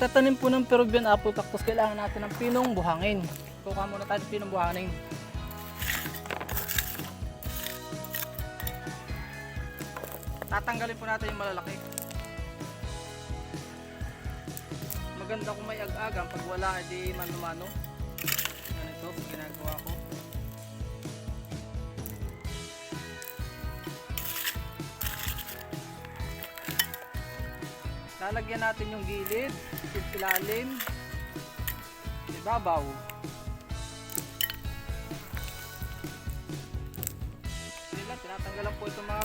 pagtatanim po ng Peruvian apple cactus, kailangan natin ng pinong buhangin. Kuha muna tayo ng pinong buhangin. Tatanggalin po natin yung malalaki. Maganda kung may ag-agang, pag wala edi mano-mano. Ganito ginagawa ko. Lalagyan natin yung gilid, ilalim, ibabaw. Hindi lang, tinatanggalan po itong mga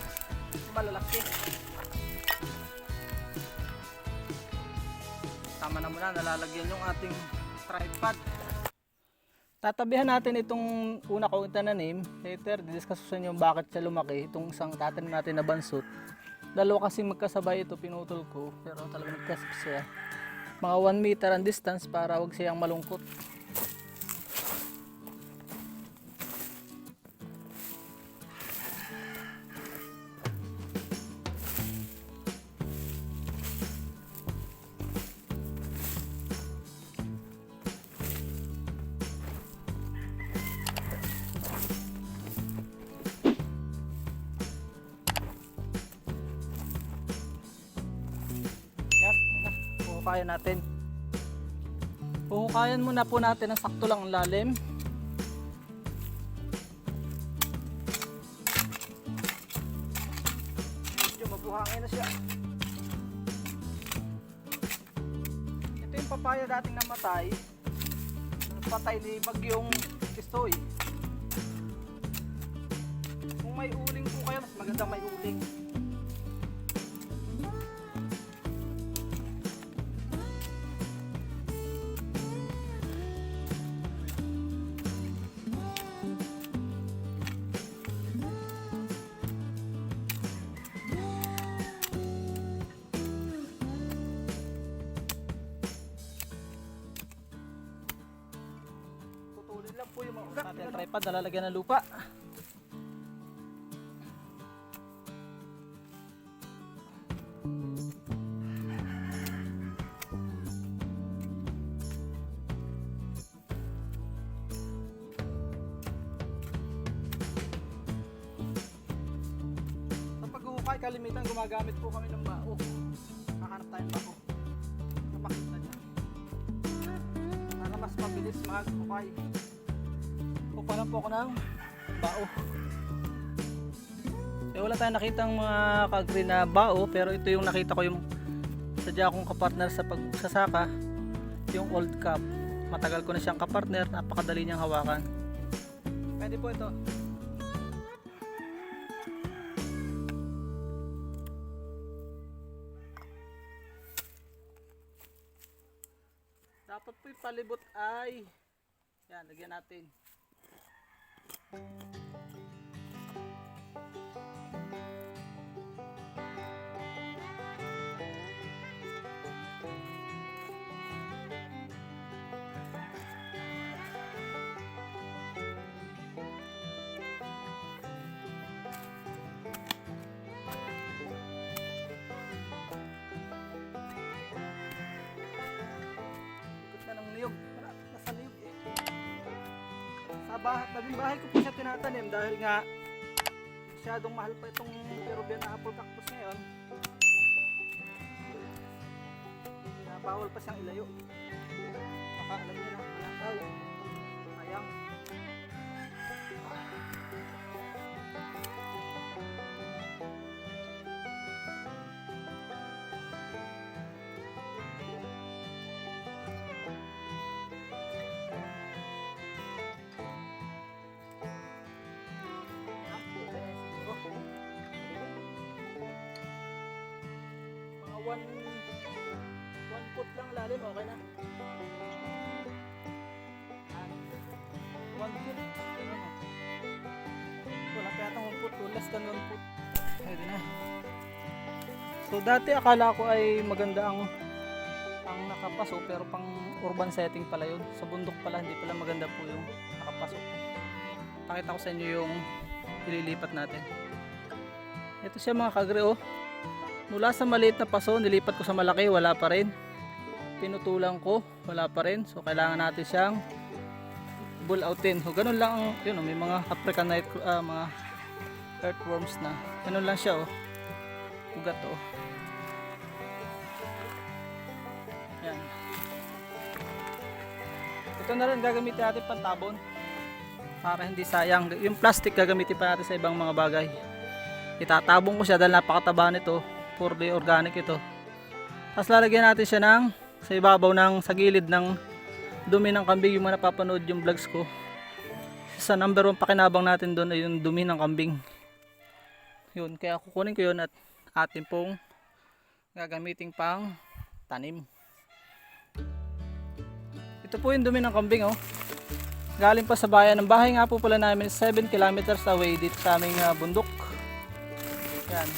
malalaki. Tama na muna, nalalagyan yung ating tripod. Tatabihan natin itong una kong itananim. Later, didiscuss yung bakit siya lumaki. Itong isang tatanim natin na bansot. Dalawa kasi magkasabay ito, pinutol ko, pero talaga nagkasip siya. Mga 1 meter ang distance para wag siyang malungkot. Huhukayan natin. Huhukayan muna po natin ang sakto lang ang lalim. Medyo mabuhangin na siya. Ito yung papaya dating namatay. Patay ni bagyong Tistoy. Kung may uling po kayo, mas maganda may uling. Lang po yung mga natin tripod na lalagyan ng lupa. Sa pag-uhukay, kalimitan gumagamit po kami ng bao. Kahanap tayong bao. Kapakit na dyan. Para mas mabilis mag-hukay. Kukuha po ako ng bao. Wala tayong nakitang mga ka-green na bao, pero ito yung nakita ko, yung sadya akong kapartner sa pagsasaka, yung old cap. Matagal ko na siyang kapartner, napakadali niyang hawakan. Pwede po ito. Dapat po yung palibot ay yan, lagyan natin. Naging bahay ko po siya tinatanim dahil nga masyadong mahal pa itong Peruvian na apple cactus ngayon. Bawal pa siyang ilayo. Baka alam niyo na, malakaw, mayang. Mga 1 foot lang lalim, okay na. 1 foot. Wala pa yata 1 foot, less than 1 foot. Pwede na. So dati akala ko ay maganda ang nakapaso, pero pang urban setting pala yun. Sa bundok pala, hindi pala maganda po yung nakapaso. Pakita ko sa inyo yung ililipat natin. Ito siya mga kagre, oh. Mula sa maliit na paso, nilipat ko sa malaki, wala pa rin. pinutulan ko, wala pa rin. So kailangan natin siyang bull outin. So ganun lang ang, yun, may mga African night, mga earthworms na. Ganun lang siya, oh. Ugat, oh. Yan. Ito na rin gagamitin natin pantabon para hindi sayang. Yung plastic gagamitin pa natin sa ibang mga bagay. Itatabong ko siya dahil napakataba nito. Purely organic ito. Tapos lalagyan natin siya ng sa ibabaw ng sa gilid ng dumi ng kambing. Yung mga napapanood yung vlogs ko, sa number 1 pakinabang natin doon ay yung dumi ng kambing. Yun, kaya kukunin ko yun at atin pong gagamitin pang tanim. Ito po yung dumi ng kambing, oh. Galing pa sa bayan. Ang bahay nga po pala namin 7 kilometers away dito sa aming bundok. Yan.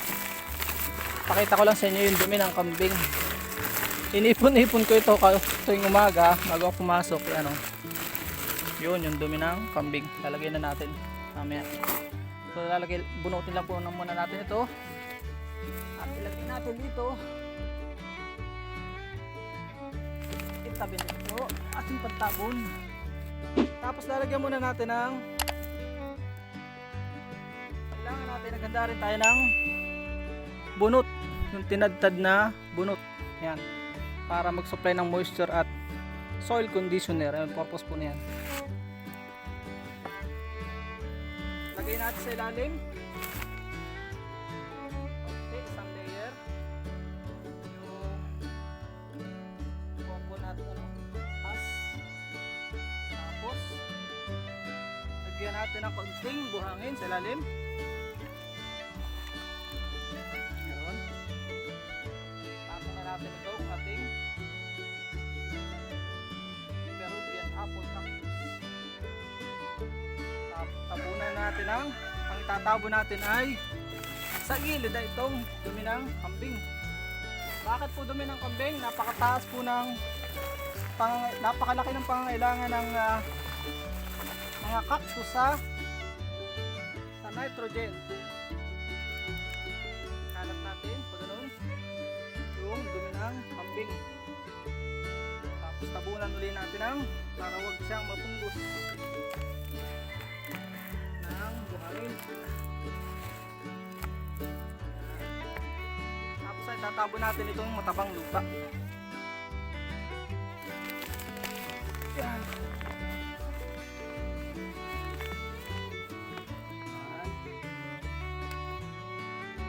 Pakita ko lang sa inyo yung dumi ng kambing. Inipon-ipon ko ito tuwing umaga bago ako pumasok. Ano, yun yung dumi ng kambing. Lalagay na natin mamaya. So bunutin lang po muna natin ito at ilagay natin dito. Itabi nito ating pantabon. Tapos lalagyan muna natin ng, kailangan natin naganda rin tayo ng bunot, yung tinadtad na bunot. Yan, para mag-supply ng moisture at soil conditioner. Ang purpose po niyan. Lagay natin sa ilalim. Okay, isang layer. Yung compound natin, ano, as. Tapos lagyan natin ng konting buhangin sa ilalim. Meron. Tapos na natin ito ang ating Peruvian apple cactus. Tabunan natin ang itatabo natin ay sa gilid ay itong dumi ng kambing. Bakit po dumi ng kambing? Napakataas po ng napakalaki ng pangangailangan ng mga cactus sa nitrogen. Kalat natin pag ganun yung dumi ng kambing. Tapos tabunan ulit natin ang para wag siyang mapunggos ng buhangin. Tapos ay tatabo natin itong matabang lupa. Yan.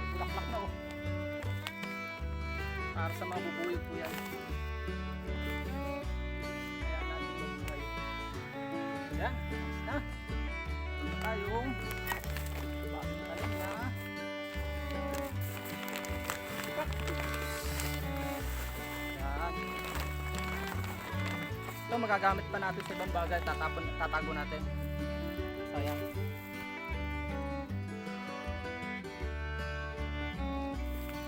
Bulaklak na, oh. Para sa mga bubuhay po yan. Kaya natin yung buhay. Yan. Na. Tayong bagong tanim na cactus. Yan. Ito magagamit pa natin sa ibang bagay. Tatago natin. Sayang.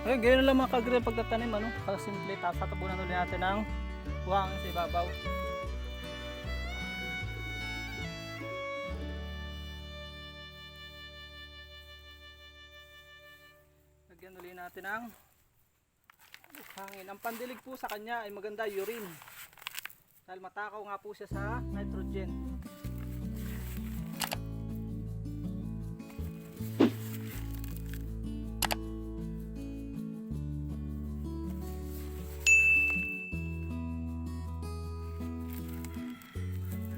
Ayun, ganyan lang mga kagre pagtatanim, ano? Kasimple. Tapos tatabunan ulit natin ng buhangin sa ibabaw. Lagyan ulit natin ng buhangin. Ang pandilig po sa kanya ay maganda urine. Dahil matakaw nga po siya sa nitrogen.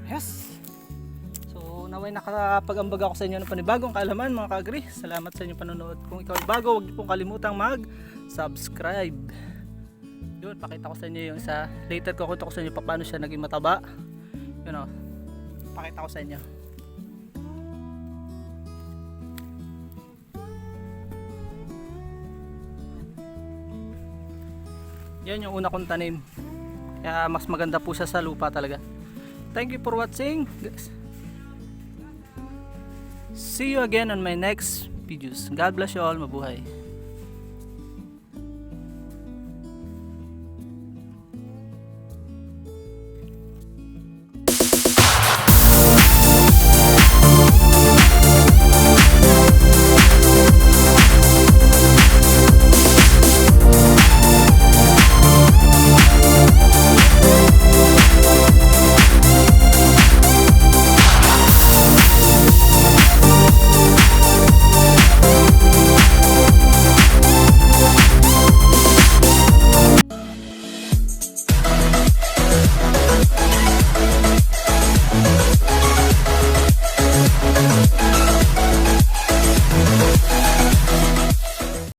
Yes! So naway nakapag-ambag ako sa inyo ng panibagong kaalaman mga kaagri. Salamat sa inyong panonood. Kung ikaw ay bago, huwag niyo pong kalimutang mag-subscribe. Yun, pakita ko sa inyo yung isa. Later ko sa inyo paano siya naging mataba. Yun, oh. Pakita ko sa inyo. Yan yung una kong tanim. Kaya mas maganda po siya sa lupa talaga. Thank you for watching. See you again on my next videos. God bless you all. Mabuhay.